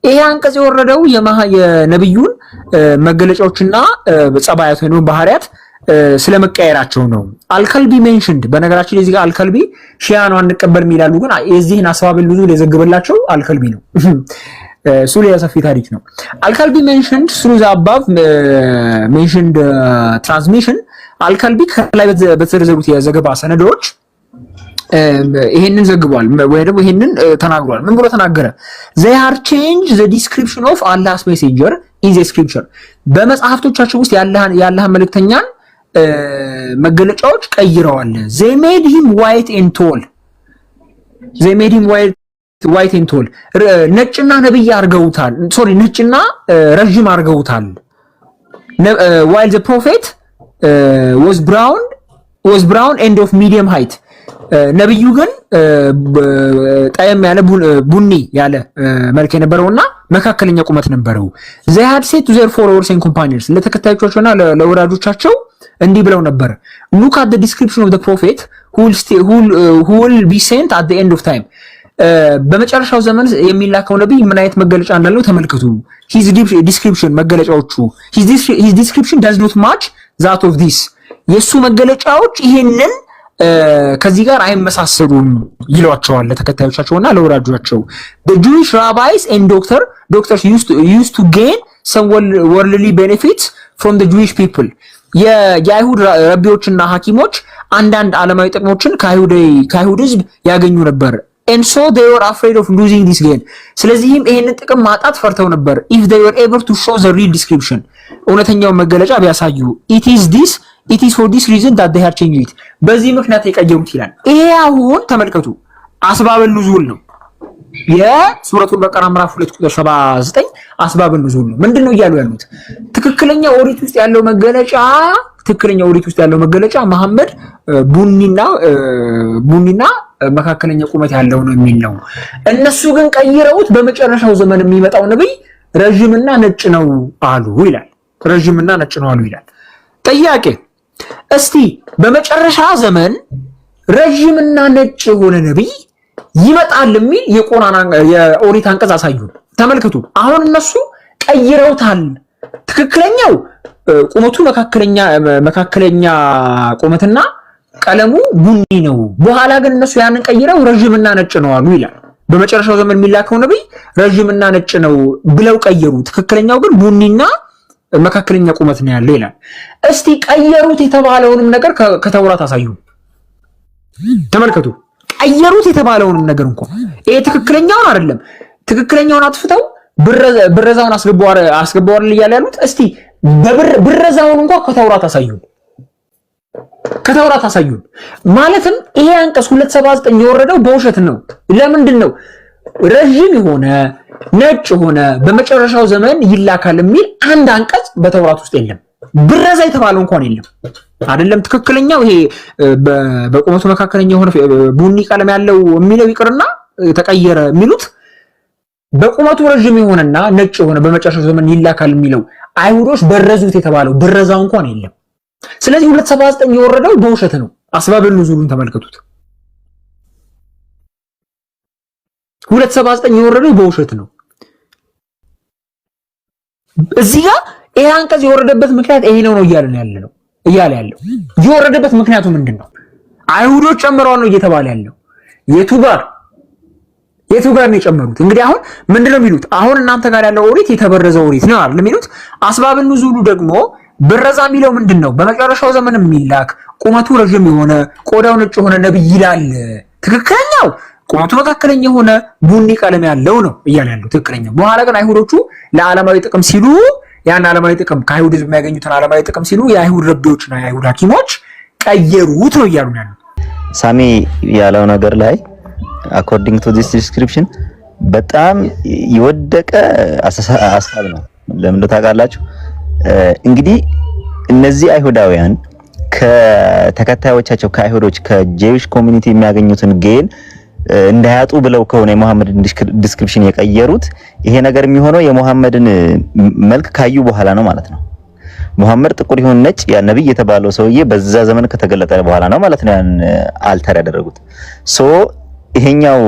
ይሄ አንቀጽ የወረደው የነብዩን መገለጫዎችና ጸባያት ወይ ባህሪያት ስለመቀየራቸው ነው። አልከልቢ ሜንሽንድ በነገራችን ላይ እዚህ ጋር አልከልቢ ሺያ ነው አንቀበል የሚላሉ ግን የዚህን አስባብ ብዙ ለዘግበላቸው አልከልቢ ነው። ሱሊያ ሰፊ ታሪክ ነው። አልከልቢ ሜንሽንድ through the above mentioned transmission አልከልቢ ከላይ በተዘረዘሩት የዘገባ ሰነዶች ይሄንን ዘግቧል ወይ ደግሞ ይሄንን ተናግሯል። ምን ብሎ ተናገረ? they are change the description of Allah's messenger in the scripture በመጽሐፍቶቻቸው ውስጥ ያለህ መልእክተኛን መገለጫዎች ቀይረዋል። they made him white and tall ነጭና ነብይ አርገውታል። ነጭና ረጅም አርገውታል። while the prophet was brown and of medium height ነብዩ ግን ጠየም ያለ ቡኒ ያለ መልክ የነበረውና መካከለኛ ቁመት ነበረው። they had said to their followers and companions ለተከታዮቻቸውና ለወዳጆቻቸው እንዲህ ብለው ነበር look at the description of the prophet who will be sent at the end of time በመጨረሻው ዘመን የሚላከው ነብይ ምን አይነት መገለጫ እንዳለው ተመልከቱ። his description መገለጫዎቹ his description does not match that of this የሱ መገለጫዎች ይሄንን ከዚህ ጋር አይመሳሰሉም ይሏቸዋል ለተከታዮቻቸውና ለወዳጆቻቸው። the Jewish rabbis and doctors used to gain some worldly benefits from the Jewish people የአይሁድ ረቢዎችና ሐኪሞች አንዳንድ ዓለማዊ ጥቅሞችን ከአይሁድ ህዝብ ያገኙ ነበር። and so they were afraid of losing this gain ስለዚህም ይሄንን ጥቅም ማጣት ፈርተው ነበር። if they were able to show the real description እውነተኛው መገለጫ ቢያሳዩ it is for this reason that they have changed it በዚህ ምክንያት የቀየሩት ይላል። ይሄ አሁን ተመልከቱ አስባብ ኑዙል ነው። የሱረቱል በቀራ ምዕራፍ 2 ቁጥር 79 አስባብ ኑዙል ነው። ምንድነው እያሉ ያሉት? ትክክለኛ ኦሪት ውስጥ ያለው መገለጫ መሐመድ ቡኒና መካከለኛ ቁመት ያለው ነው የሚል ነው። እነሱ ግን ቀይረውት በመጨረሻው ዘመን የሚመጣው ነብይ ረጅምና ነጭ ነው አሉ ይላል። ጥያቄ እስቲ በመጨረሻ ዘመን ረጅምና ነጭ የሆነ ነብይ ይመጣል የሚል የኦሪት አንቀጽ አሳዩ። ተመልከቱ። አሁን እነሱ ቀይረውታል። ትክክለኛው ቁመቱ መካከለኛ ቁመትና ቀለሙ ቡኒ ነው። በኋላ ግን እነሱ ያንን ቀይረው ረጅምና ነጭ ነው አሉ ይላል። በመጨረሻው ዘመን የሚላከው ነብይ ረጅምና ነጭ ነው ብለው ቀየሩ። ትክክለኛው ግን ቡኒና መካከለኛ ቁመት ነው ያለው ይላል። እስቲ ቀየሩት የተባለውንም ነገር ከተውራት አሳዩ። ተመልከቱ። ቀየሩት የተባለውንም ነገር እንኳን ይሄ ትክክለኛውን አይደለም። ትክክለኛውን አጥፍተው ብረዛውን አስገባዋል እያለ ያሉት እስቲ ብረዛውን እንኳን ከተውራት አሳዩን። ማለትም ይሄ አንቀጽ 279 የወረደው በውሸት ነው። ለምንድን ነው? ረጅም የሆነ ነጭ ሆነ በመጨረሻው ዘመን ይላካል የሚል አንድ አንቀጽ በተውራት ውስጥ የለም። ብረዛ የተባለው እንኳን የለም። አይደለም ትክክለኛው ይሄ በቁመቱ መካከለኛ የሆነ ቡኒ ቀለም ያለው የሚለው ይቅርና ተቀየረ የሚሉት በቁመቱ ረጅም የሆነና ነጭ የሆነ በመጨረሻው ዘመን ይላካል የሚለው አይሁዶች በረዙት የተባለው ብረዛው እንኳን የለም። ስለዚህ 279 የወረደው በውሸት ነው። አስባብ ኑዙሉን ተመልከቱት። 279 የወረደው በውሸት ነው። እዚህ ጋር ይሄ አንቀጽ የወረደበት ምክንያት ይሄ ነው እያለ ያለው የወረደበት ምክንያቱ ምንድነው? አይሁዶች ጨምረዋል ነው እየተባለ ያለው። የቱ ጋር ነው የጨመሩት? እንግዲህ አሁን ምንድነው የሚሉት? አሁን እናንተ ጋር ያለው ኦሪት የተበረዘ ኦሪት ነው አይደል የሚሉት? አስባብ ኑዙሉ ደግሞ ብረዛ የሚለው ምንድነው? በመጨረሻው ዘመን የሚላክ ቁመቱ ረጅም የሆነ ቆዳው ነጭ የሆነ ነብይ ይላል። ትክክለኛው ቁመቱ መካከለኛ የሆነ ቡኒ ቀለም ያለው ነው እያለ ያለው ትክክለኛው። በኋላ ግን አይሁዶቹ ለዓለማዊ ጥቅም ሲሉ ያን ዓለማዊ ጥቅም ከአይሁድ የሚያገኙትን ዓለማዊ ጥቅም ሲሉ የአይሁድ ረቢዎችና የአይሁድ ሐኪሞች ቀየሩት ነው እያሉ ያለው። ሳሚ ያለው ነገር ላይ according to this description በጣም የወደቀ ሐሳብ ነው። ለምን ታውቃላችሁ? እንግዲህ እነዚህ አይሁዳውያን ከተከታዮቻቸው ከአይሁዶች ከጄዊሽ ኮሚኒቲ የሚያገኙትን ጌን እንዳያጡ ብለው ከሆነ የሙሐመድን ዲስክሪፕሽን የቀየሩት ይሄ ነገር የሚሆነው የሙሐመድን መልክ ካዩ በኋላ ነው ማለት ነው። ሙሐመድ ጥቁር ይሁን ነጭ ያ ነብይ የተባለው ሰውዬ በዛ ዘመን ከተገለጠ በኋላ ነው ማለት ነው ያን አልተር ያደረጉት። ሶ ይሄኛው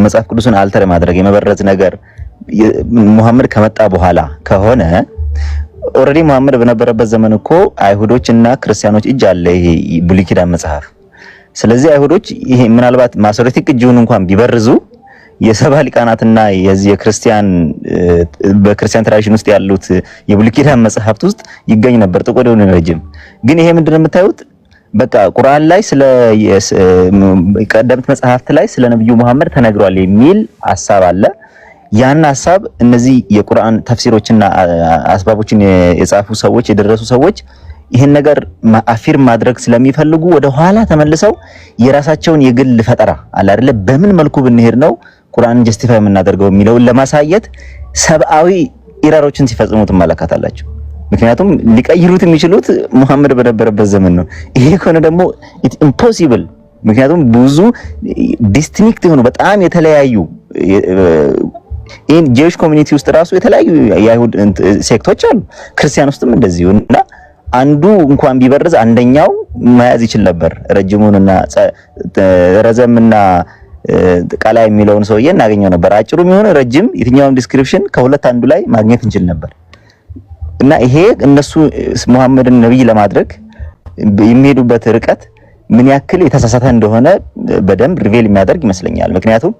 መጽሐፍ ቅዱስን አልተር ማድረግ የመበረዝ ነገር ሙሐመድ ከመጣ በኋላ ከሆነ ኦሬዲ ሙሐመድ በነበረበት ዘመን እኮ አይሁዶችና ክርስቲያኖች እጅ አለ ይሄ ብሉይ ኪዳን መጽሐፍ። ስለዚህ አይሁዶች ይሄ ምናልባት ማሶሬቲክ እጁን እንኳን ቢበርዙ የሰባ ሊቃናትና የዚህ የክርስቲያን በክርስቲያን ትራዲሽን ውስጥ ያሉት የብሉይ ኪዳን መጽሐፍት ውስጥ ይገኝ ነበር ጥቁር የሆነ ረጅም። ግን ይሄ ምንድነው የምታዩት በቃ ቁርአን ላይ ስለ ቀደምት መጽሐፍት ላይ ስለ ነብዩ መሐመድ ተነግሯል የሚል ሐሳብ አለ። ያን ሐሳብ እነዚህ የቁርአን ተፍሲሮችና አስባቦችን የጻፉ ሰዎች የደረሱ ሰዎች ይሄን ነገር አፊርም ማድረግ ስለሚፈልጉ ወደ ኋላ ተመልሰው የራሳቸውን የግል ፈጠራ አለ አይደለ በምን መልኩ ብንሄድ ነው ቁርአንን ጀስቲፋይ የምናደርገው የሚለውን ለማሳየት ሰብአዊ ኢረሮችን ሲፈጽሙ ትመለከታላችሁ። ምክንያቱም ሊቀይሩት የሚችሉት መሐመድ በነበረበት ዘመን ነው። ይሄ ከሆነ ደግሞ ኢት ኢምፖሲብል። ምክንያቱም ብዙ ዲስቲንክት የሆኑ በጣም የተለያዩ ኢን ጄዊሽ ኮሚኒቲ ውስጥ ራሱ የተለያዩ የአይሁድ ሴክቶች አሉ፣ ክርስቲያን ውስጥም እንደዚሁ እና አንዱ እንኳን ቢበርዝ አንደኛው መያዝ ይችል ነበር። ረጅሙንና ረዘምና ቃላ የሚለውን ሰውዬ እናገኘው ነበር። አጭሩም ይሁን ረጅም የትኛውም ዲስክሪፕሽን ከሁለት አንዱ ላይ ማግኘት እንችል ነበር። እና ይሄ እነሱ ሙሐመድን ነብይ ለማድረግ የሚሄዱበት ርቀት ምን ያክል የተሳሳተ እንደሆነ በደንብ ሪቬል የሚያደርግ ይመስለኛል። ምክንያቱም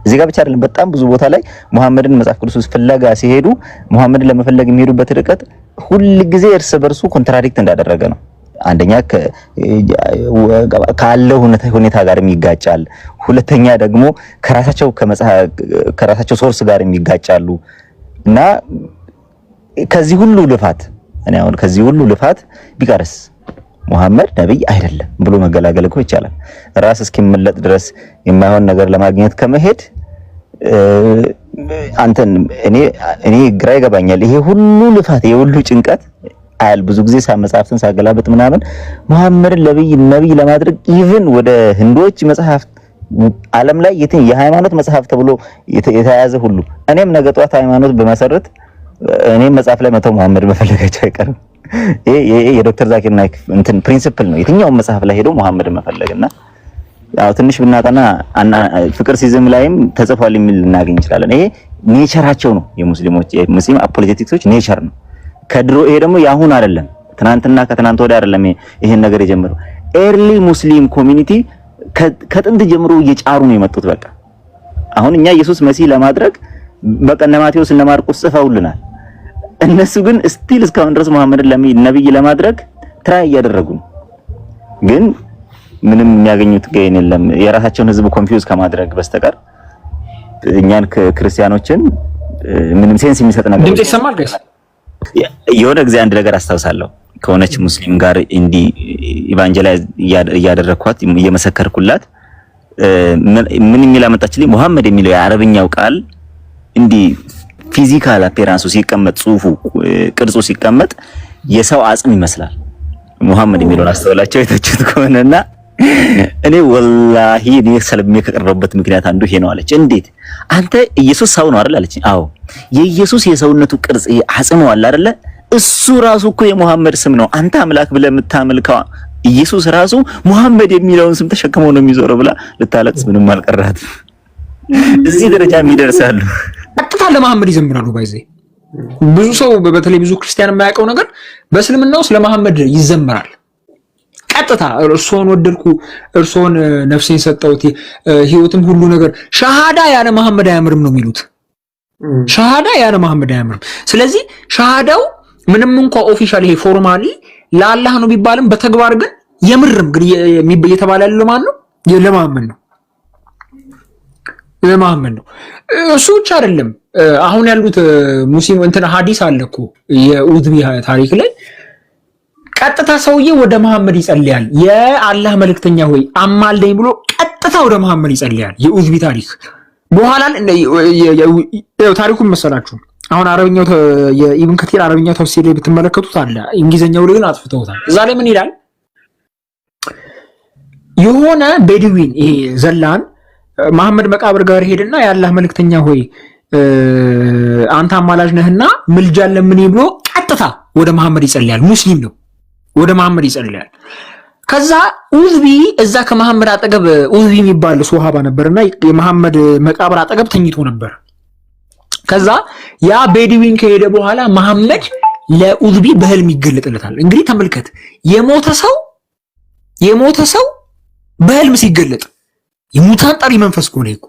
እዚህ ጋር ብቻ አይደለም በጣም ብዙ ቦታ ላይ ሙሐመድን መጽሐፍ ቅዱስ ውስጥ ፍለጋ ሲሄዱ ሙሐመድን ለመፈለግ የሚሄዱበት ርቀት ሁሉ ጊዜ እርስ በርሱ ኮንትራዲክት እንዳደረገ ነው። አንደኛ ካለው ሁኔታ ጋር ይጋጫል። ሁለተኛ ደግሞ ከራሳቸው ሶርስ ጋር ይጋጫሉ። እና ከዚህ ሁሉ ልፋት ቢቀርስ ሙሐመድ ነብይ አይደለም ብሎ መገላገል እኮ ይቻላል። ራስ እስኪመለጥ ድረስ የማይሆን ነገር ለማግኘት ከመሄድ እኔ ግራ ይገባኛል። ይሄ ሁሉ ልፋት የሁሉ ጭንቀት አይል ብዙ ጊዜ መጽሐፍትን ሳገላበጥ ምናምን ሙሐመድን ነብይ ለማድረግ ኢቭን ወደ ህንዶች መጽሐፍት ዓለም ላይ የሃይማኖት መጽሐፍ ተብሎ የተያያዘ ሁሉ እኔም ነገ ጧት ሃይማኖት በመሰረት እኔም መጽሐፍ ላይ መተው ሙሐመድ መፈለጋቸው አይቀርም። ይሄ የዶክተር ዛኪር ናይክ እንትን ፕሪንሲፕል ነው። የትኛው መጽሐፍ ላይ ሄዶ ሙሐመድ መፈለግና ያው ትንሽ ብናጠና ፍቅር ሲዝም ላይም ተጽፏል የሚል ልናገኝ እንችላለን። ይሄ ኔቸራቸው ነው። የሙስሊም አፖሎጀቲክሶች ኔቸር ነው። ከድሮ ይሄ ደግሞ ያሁን አይደለም፣ ትናንትና ከትናንት ወዲያ አይደለም ይሄን ነገር የጀመረው። ኤርሊ ሙስሊም ኮሚኒቲ ከጥንት ጀምሮ እየጫሩ ነው የመጡት። በቃ አሁን እኛ ኢየሱስ መሲህ ለማድረግ በቃ እነ ማቴዎስ እነ ማርቆስ ጽፈውልናል። እነሱ ግን ስቲል እስካሁን ድረስ ሙሐመድን ነብይ ለማድረግ ትራይ እያደረጉ ነው። ግን ምንም የሚያገኙት ገኝ የለም የራሳቸውን ህዝብ ኮንፊውዝ ከማድረግ በስተቀር እኛን ክርስቲያኖችን ምንም ሴንስ የሚሰጥ ነገር ድምጽ ይሰማል ጋይስ። የሆነ ጊዜ አንድ ነገር አስታውሳለሁ ከሆነች ሙስሊም ጋር እንዲ ኢቫንጀላይዝ እያደረኳት እየመሰከርኩላት ምን የሚል አመጣችልኝ። ሙሐመድ የሚለው የአረብኛው ቃል እንዲ ፊዚካል አፒራንሱ ሲቀመጥ ጽሁፉ ቅርጹ ሲቀመጥ የሰው አጽም ይመስላል። ሙሐመድ የሚለውን አስተውላቸው የተችት ከሆነና እኔ ወላሂ እኔ ሰለሜ ከቀረበበት ምክንያት አንዱ ይሄ ነው አለች። እንዴት አንተ ኢየሱስ ሰው ነው አይደል አለች። አዎ የኢየሱስ የሰውነቱ ቅርጽ አጽም ነው አይደል? እሱ ራሱ እኮ የሙሐመድ ስም ነው። አንተ አምላክ ብለህ የምታመልከው ኢየሱስ ራሱ ሙሐመድ የሚለውን ስም ተሸክመው ነው የሚዞረው ብላ ልታለቅስ ምንም አልቀራት። እዚህ ደረጃ የሚደርሳሉ። ቀጥታ ለመሐመድ ይዘምራሉ። ባይዘ ብዙ ሰው በተለይ ብዙ ክርስቲያን የማያውቀው ነገር በእስልምናው ስለ መሐመድ ይዘምራል። ቀጥታ እርሶን ወደድኩ፣ እርሶን ነፍሴን ሰጠሁት፣ ህይወትም ሁሉ ነገር ሻሃዳ ያለ መሐመድ አያምርም ነው የሚሉት። ሻሃዳ ያለ መሐመድ አያምርም። ስለዚህ ሻሃዳው ምንም እንኳን ኦፊሻሊ ይሄ ፎርማሊ ለአላህ ነው ቢባልም በተግባር ግን የምርም ግን እየተባለ ያለው ማን ነው? ለመሐመድ ነው። ለመሐመድ ነው። እሱ ብቻ አይደለም። አሁን ያሉት ሙስሊም እንትን ሐዲስ አለ እኮ የኡዝቢ ታሪክ ላይ ቀጥታ ሰውዬ ወደ መሐመድ ይጸልያል። የአላህ መልእክተኛ ሆይ አማልደኝ ብሎ ቀጥታ ወደ መሐመድ ይጸልያል። የኡዝቢ ታሪክ በኋላ ታሪኩን መሰላችሁ። አሁን አረብኛው የኢብን ከቲር አረብኛው ተፍሲር ላይ ብትመለከቱት አለ። እንግሊዘኛው ላይ ግን አጥፍተውታል። እዛ ላይ ምን ይላል? የሆነ ቤድዊን ይሄ ዘላን መሐመድ መቃብር ጋር ሄድና የአላህ መልእክተኛ ሆይ አንተ አማላጅ ነህና ምልጃን ለምን ብሎ ቀጥታ ወደ መሐመድ ይጸልያል። ሙስሊም ነው። ወደ መሐመድ ይጸልያል። ከዛ ኡዝቢ እዛ ከመሐመድ አጠገብ ኡዝቢ የሚባል ሱሐባ ነበርና የመሐመድ መቃብር አጠገብ ተኝቶ ነበር። ከዛ ያ ቤድዊን ከሄደ በኋላ መሐመድ ለኡዝቢ በህልም ይገለጥለታል። እንግዲህ ተመልከት፣ የሞተ ሰው በህልም ሲገለጥ የሙታን ጠሪ መንፈስ እኮ ነው እኮ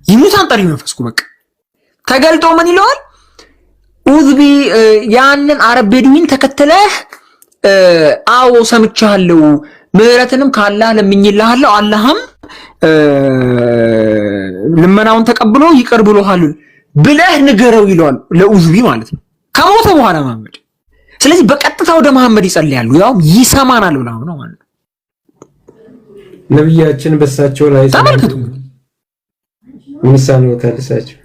የሙታን ጠሪ መንፈስ እኮ በቃ ተገልጦ ምን ይለዋል? ኡዝቢ ያንን አረብ ቤድዊን ተከተለህ አዎ ሰምቻለሁ፣ ምህረትንም ካላህ ለምኝልሃለሁ፣ አላህም ልመናውን ተቀብሎ ይቅር ብሎሃል ብለህ ንገረው ይለዋል ለኡዝቢ ማለት ነው፣ ከሞተ በኋላ መሐመድ። ስለዚህ በቀጥታ ወደ መሐመድ ይጸልያሉ፣ ያውም ይሰማናል ብለው ነው ማለት ነው። ነብያችን በሳቸው ላይ ተመልከቱ ምን ሳነው ታልሳቸው።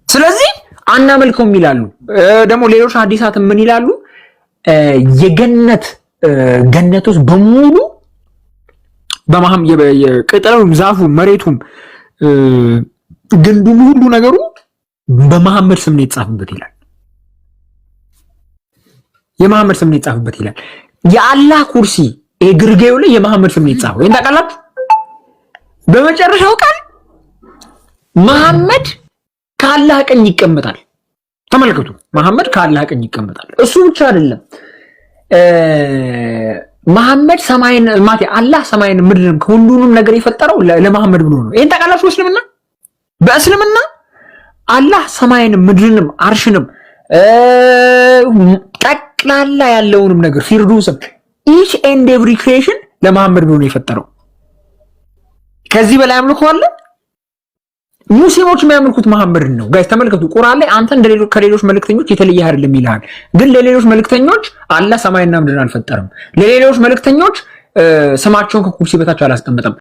ስለዚህ አናመልከውም ይላሉ። ደግሞ ሌሎች ሐዲሳት ምን ይላሉ? የገነት ገነቶች በሙሉ የቅጠሉም ዛፉ መሬቱም ግንዱም ሁሉ ነገሩ በመሐመድ ስም ነው የተጻፈበት ይላል። የመሐመድ ስም ነው የተጻፈበት ይላል። የአላህ ኩርሲ ግርጌው ላይ የመሐመድ ስም ነው የተጻፈው። ይሄን ታውቃላችሁ? በመጨረሻው ቃል መሐመድ ከአላህ ቀኝ ይቀመጣል። ተመልከቱ፣ መሐመድ ከአላህ ቀኝ ይቀመጣል። እሱ ብቻ አይደለም፣ መሐመድ ሰማይን ማለት አላህ ሰማይን ምድርን ሁሉንም ነገር የፈጠረው ለመሐመድ ብሎ ነው። ይሄን ታውቃላችሁ? በእስልምና አላህ ሰማይን ምድርንም አርሽንም ጠቅላላ ያለውንም ነገር ፊርዱስም each and every creation ለመሐመድ ብሎ ነው የፈጠረው። ከዚህ በላይ አምልኮ አለ? ሙስሊሞች የሚያመልኩት መሐመድን ነው። ጋይስ ተመልከቱ፣ ቁርአን ላይ አንተ ከሌሎች መልእክተኞች የተለየ አይደለም ይላል። ግን ለሌሎች መልእክተኞች አላህ ሰማይና ምድርን አልፈጠረም። ለሌሎች መልእክተኞች ስማቸውን ከኩርሲ በታች አላስቀመጠም።